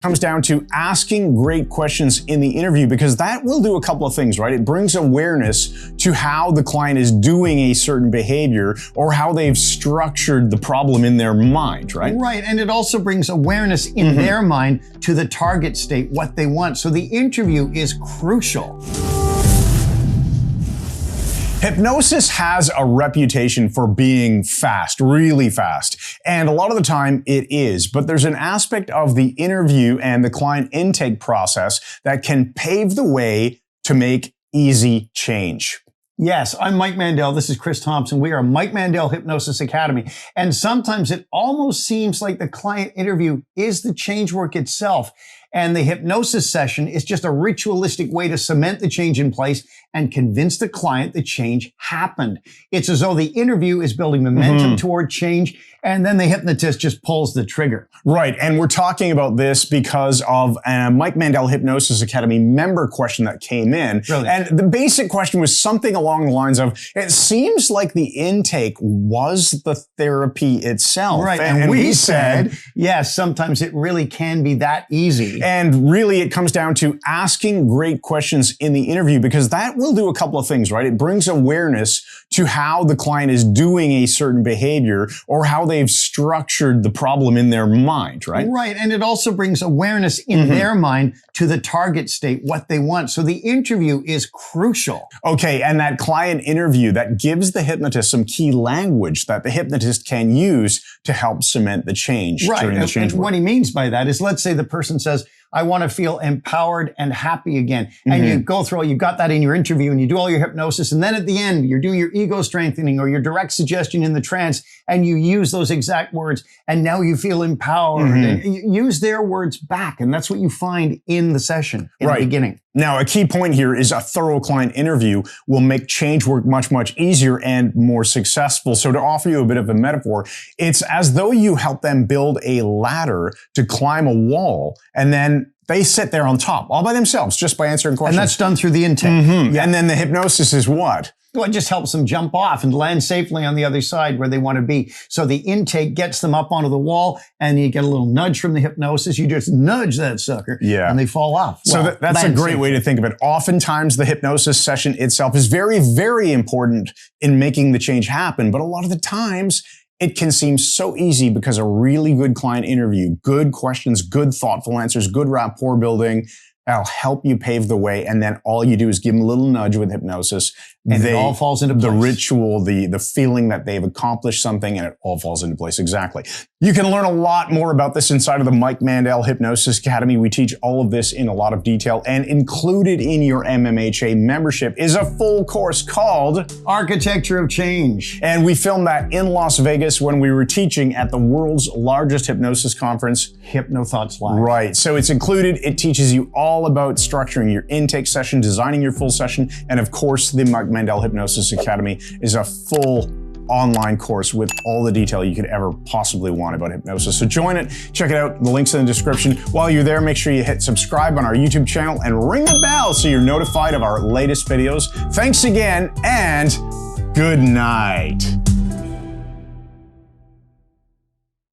Comes down to asking great questions in the interview, because that will do a couple of things, right? It brings awareness to how the client is doing a certain behavior or how they've structured the problem in their mind, right? Right, and it also brings awareness in their mind to the target state, what they want. So the interview is crucial. Hypnosis has a reputation for being fast, really fast. And a lot of the time it is, but there's an aspect of the interview and the client intake process that can pave the way to make easy change. Yes, I'm Mike Mandel. This is Chris Thompson. We are Mike Mandel Hypnosis Academy. And sometimes it almost seems like the client interview is the change work itself. And the hypnosis session is just a ritualistic way to cement the change in place and convince the client the change happened. It's as though the interview is building momentum toward change, and then the hypnotist just pulls the trigger. Right, and we're talking about this because of a Mike Mandel Hypnosis Academy member question that came in. Brilliant. And the basic question was something along the lines of, it seems like the intake was the therapy itself. Right, and we said, yes, sometimes it really can be that easy. And really, it comes down to asking great questions in the interview, because that will do a couple of things, right? It brings awareness to how the client is doing a certain behavior or how they've structured the problem in their mind, right? Right, and it also brings awareness in their mind to the target state, what they want. So the interview is crucial. Okay, and that client interview, that gives the hypnotist some key language that the hypnotist can use to help cement the change during the change work. What he means by that is, let's say the person says, I want to feel empowered and happy again. And you go through, you got that in your interview and you do all your hypnosis. And then at the end, you do your ego strengthening or your direct suggestion in the trance, and you use those exact words. And now you feel empowered. And you use their words back. And that's what you find in the session in the beginning. Now, a key point here is a thorough client interview will make change work much, much easier and more successful. So to offer you a bit of a metaphor, it's as though you help them build a ladder to climb a wall, and then they sit there on top all by themselves just by answering questions. And that's done through the intake. And then the hypnosis is what? Well, it just helps them jump off and land safely on the other side where they want to be. So the intake gets them up onto the wall, and you get a little nudge from the hypnosis. You just nudge that sucker, and they fall off. So that's a great way to think of it. Oftentimes, the hypnosis session itself is very, very important in making the change happen. But a lot of the times, it can seem so easy because a really good client interview, good questions, good thoughtful answers, good rapport building, that'll help you pave the way. And then all you do is give them a little nudge with hypnosis. And it all falls into place. The ritual, the feeling that they've accomplished something, and it all falls into place. Exactly. You can learn a lot more about this inside of the Mike Mandel Hypnosis Academy. We teach all of this in a lot of detail, and included in your MMHA membership is a full course called Architecture of Change. And we filmed that in Las Vegas when we were teaching at the world's largest hypnosis conference, HypnoThoughts Live. Right. So it's included. It teaches you all about structuring your intake session, designing your full session, and of course, the Mike Mandel Hypnosis Academy is a full online course with all the detail you could ever possibly want about hypnosis. So join it, check it out, the link's in the description. While you're there, make sure you hit subscribe on our YouTube channel and ring the bell so you're notified of our latest videos. Thanks again, and good night.